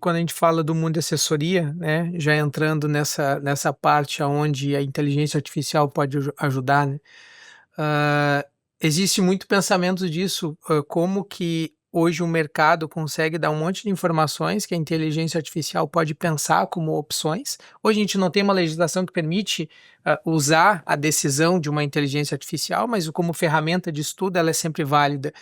quando a gente fala do mundo de assessoria, né, já entrando nessa parte aonde a inteligência artificial pode ajudar, né, ah, existe muito pensamento disso, como que hoje o mercado consegue dar um monte de informações que a inteligência artificial pode pensar como opções. Hoje a gente não tem uma legislação que permite usar a decisão de uma inteligência artificial, mas como ferramenta de estudo ela é sempre válida.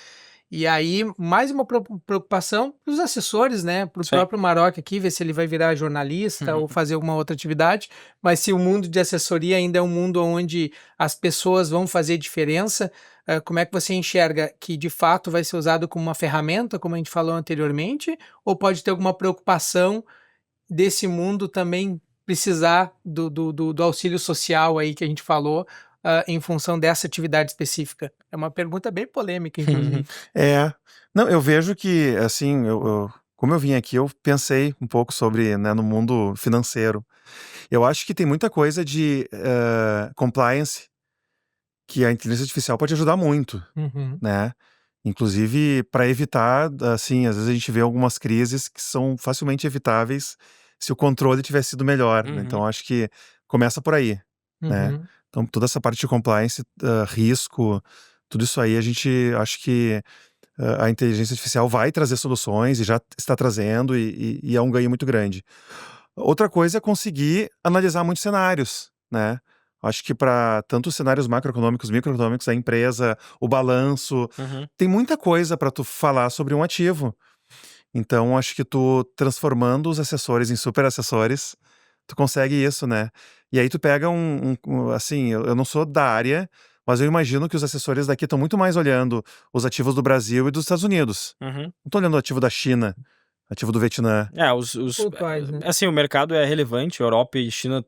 E aí, mais uma preocupação para os assessores, né? Para o Sim. próprio Maroc aqui, ver se ele vai virar jornalista ou fazer alguma outra atividade. Mas se o mundo de assessoria ainda é um mundo onde as pessoas vão fazer diferença, como é que você enxerga que de fato vai ser usado como uma ferramenta, como a gente falou anteriormente, ou pode ter alguma preocupação desse mundo também precisar do auxílio social aí que a gente falou, em função dessa atividade específica? É uma pergunta bem polêmica, inclusive. Não, eu vejo que, assim, como eu vim aqui, eu pensei um pouco sobre, né, no mundo financeiro. Eu acho que tem muita coisa de compliance que a inteligência artificial pode ajudar muito, Uhum. né? Inclusive para evitar, assim, às vezes a gente vê algumas crises que são facilmente evitáveis se o controle tivesse sido melhor, né? Então acho que começa por aí, né? Uhum. Então toda essa parte de compliance, risco, tudo isso aí a gente acho que a inteligência artificial vai trazer soluções e já está trazendo e é um ganho muito grande. Outra coisa é conseguir analisar muitos cenários, né? Acho que para tanto os cenários macroeconômicos, microeconômicos, a empresa, o balanço, tem muita coisa para tu falar sobre um ativo. Então, acho que tu transformando os assessores em super assessores, tu consegue isso, né? E aí tu pega assim, eu não sou da área, mas eu imagino que os assessores daqui estão muito mais olhando os ativos do Brasil e dos Estados Unidos. Não tô olhando o ativo da China, ativo do Vietnã. Pontuais, né? Assim, o mercado é relevante, Europa e China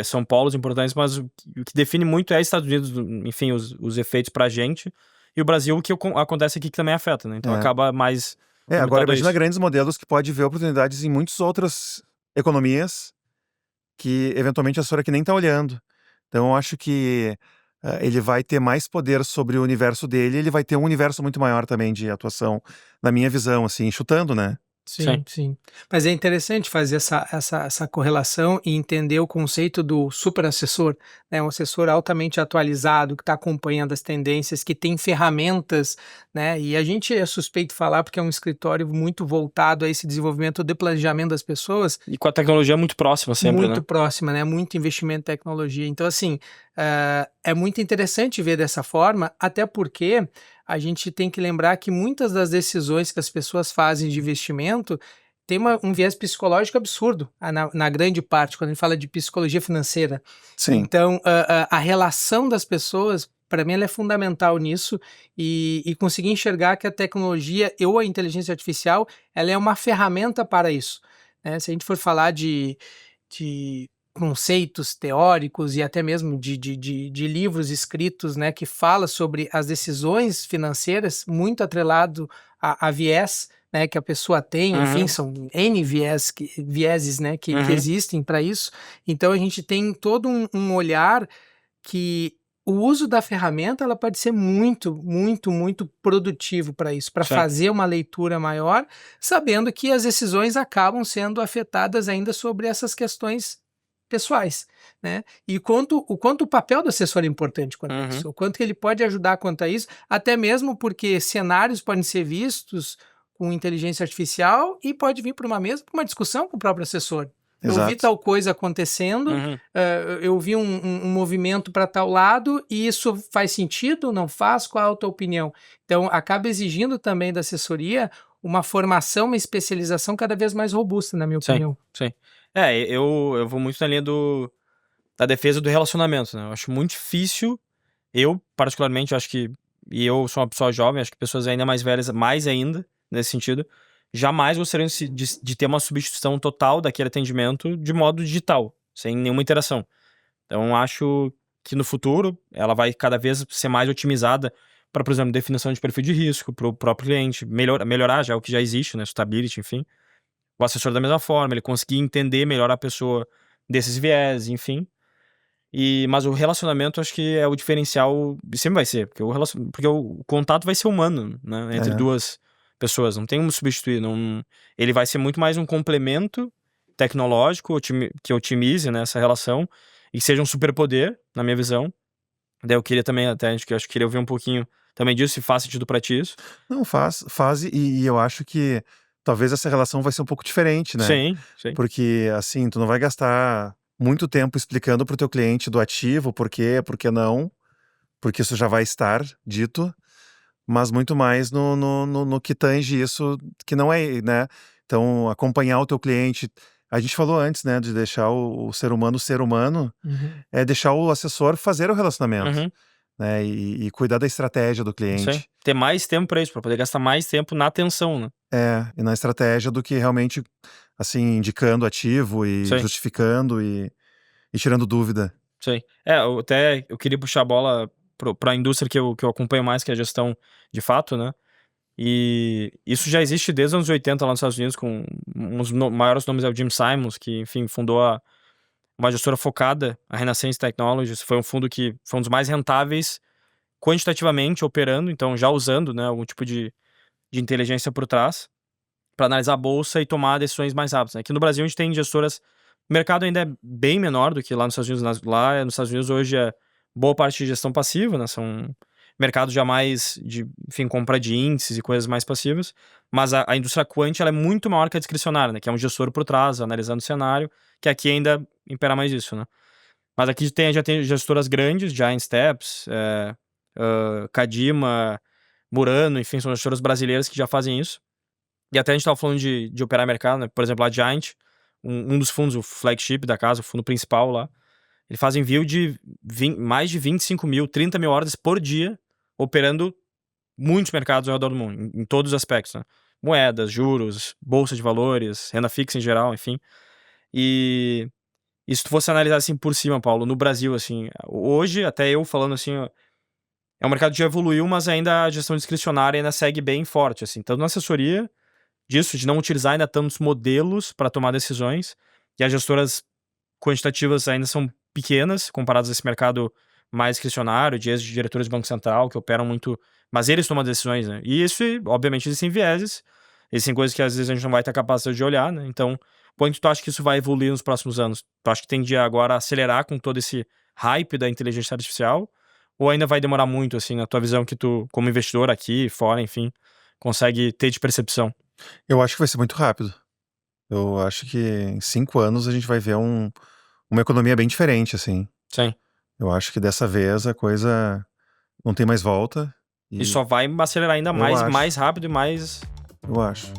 são polos importantes, mas o que define muito é Estados Unidos, enfim, os efeitos pra gente, e o Brasil, o que acontece aqui que também afeta, né? Então acaba mais Agora limitado a imagina isso. grandes modelos que pode ver oportunidades em muitas outras economias que eventualmente a Sora que nem tá olhando. Então eu acho que ele vai ter mais poder sobre o universo dele, ele vai ter um universo muito maior também de atuação, na minha visão, assim, chutando, né? Sim, sim. Mas é interessante fazer essa correlação e entender o conceito do super assessor, né? Um assessor altamente atualizado, que está acompanhando as tendências, que tem ferramentas, né? E a gente é suspeito de falar porque é um escritório muito voltado a esse desenvolvimento de planejamento das pessoas. E com a tecnologia muito próxima sempre, Muito né? próxima, né? Muito investimento em tecnologia. Então, assim, é muito interessante ver dessa forma, até porque a gente tem que lembrar que muitas das decisões que as pessoas fazem de investimento tem um viés psicológico absurdo, na grande parte, quando a gente fala de psicologia financeira. Sim. Então, a relação das pessoas, para mim, ela é fundamental nisso e conseguir enxergar que a tecnologia ou a inteligência artificial, ela é uma ferramenta para isso, né? Se a gente for falar de conceitos teóricos e até mesmo de livros escritos, né, que fala sobre as decisões financeiras, muito atrelado a viés, né, que a pessoa tem, enfim, são N vieses, né, que existem para isso. Então a gente tem todo um olhar que o uso da ferramenta ela pode ser muito, muito, muito produtivo para isso, para fazer uma leitura maior, sabendo que as decisões acabam sendo afetadas ainda sobre essas questões pessoais, né? E o quanto o papel do assessor é importante quanto a isso, o quanto que ele pode ajudar quanto a isso, até mesmo porque cenários podem ser vistos com inteligência artificial e pode vir para uma mesa, para uma discussão com o próprio assessor. Eu vi tal coisa acontecendo, eu vi um movimento para tal lado e isso faz sentido, não faz? Qual a tua opinião? Então, acaba exigindo também da assessoria uma formação, uma especialização cada vez mais robusta, na minha opinião. Sim. Eu vou muito na linha da defesa do relacionamento, né? Eu acho muito difícil, eu particularmente acho que, e eu sou uma pessoa jovem, acho que pessoas ainda mais velhas, mais ainda, nesse sentido, jamais gostariam de ter uma substituição total daquele atendimento de modo digital, sem nenhuma interação. Então, acho que no futuro ela vai cada vez ser mais otimizada para, por exemplo, definição de perfil de risco para o próprio cliente, melhorar já o que já existe, né? Suitability, enfim. O assessor da mesma forma, ele conseguir entender melhor a pessoa desses viés, enfim. Mas o relacionamento acho que é o diferencial, sempre vai ser, porque o contato vai ser humano, né? Entre duas pessoas, não tem como substituir. Não, ele vai ser muito mais um complemento tecnológico que otimize, né, essa relação e que seja um superpoder, na minha visão. Daí eu queria também, até, acho que queria ouvir um pouquinho também disso, se faz sentido pra ti isso. Não, faz e eu acho que talvez essa relação vai ser um pouco diferente, né? Sim, sim. Porque, assim, tu não vai gastar muito tempo explicando pro teu cliente do ativo, por que não, porque isso já vai estar dito, mas muito mais no que tange isso, que não é, né? Então, acompanhar o teu cliente. A gente falou antes, né, de deixar o ser humano, é deixar o assessor fazer o relacionamento, Uhum, né? E cuidar da estratégia do sim. cliente. Ter mais tempo pra isso, pra poder gastar mais tempo na atenção, né? E na estratégia do que realmente, assim, indicando ativo e Sim, justificando e tirando dúvida. sim. Eu queria puxar a bola pra indústria que eu acompanho mais, que é a gestão de fato, né? E isso já existe desde os anos 80 lá nos Estados Unidos, com maiores nomes é o Jim Simons, que, enfim, fundou uma gestora focada, a Renaissance Technologies. Foi um fundo que foi um dos mais rentáveis quantitativamente operando, então já usando, né, algum tipo de inteligência por trás para analisar a bolsa e tomar decisões mais rápidas, né? Aqui no Brasil a gente tem gestoras, o mercado ainda é bem menor do que lá nos Estados Unidos. Lá nos Estados Unidos hoje é boa parte de gestão passiva, né? São mercados já mais de, enfim, compra de índices e coisas mais passivas, mas a indústria quant ela é muito maior que a discricionária, né? Que é um gestor por trás, analisando o cenário, que aqui ainda impera mais isso, né? Mas aqui já tem gestoras grandes, Giant Steps, Cadima, Murano, enfim, são gestoras brasileiras que já fazem isso. E até a gente tava falando de operar mercado, né? Por exemplo, a Giant, um dos fundos, o flagship da casa, o fundo principal lá, ele faz envio de mais de 25 mil, 30 mil ordens por dia, operando muitos mercados ao redor do mundo, em todos os aspectos, né? Moedas, juros, bolsa de valores, renda fixa em geral, enfim. E se tu fosse analisar assim por cima, Paulo, no Brasil, assim, hoje, até eu falando assim, ó, é um mercado que já evoluiu, mas ainda a gestão discricionária ainda segue bem forte, assim, tanto na assessoria disso, de não utilizar ainda tantos modelos para tomar decisões, e as gestoras quantitativas ainda são pequenas, comparadas a esse mercado mais discricionário, de ex-diretores do Banco Central, que operam muito, mas eles tomam decisões, né? E isso, obviamente, existem vieses, existem coisas que às vezes a gente não vai ter capacidade de olhar, né? Então, quanto tu acha que isso vai evoluir nos próximos anos? Tu acha que tende agora a acelerar com todo esse hype da inteligência artificial? Ou ainda vai demorar muito, assim, na tua visão, que tu, como investidor aqui, fora, enfim, consegue ter de percepção? Eu acho que vai ser muito rápido. Eu acho que em 5 anos a gente vai ver uma economia bem diferente, assim. Sim. Eu acho que dessa vez a coisa não tem mais volta. E E só vai acelerar ainda eu acho, mais rápido e mais. eu acho.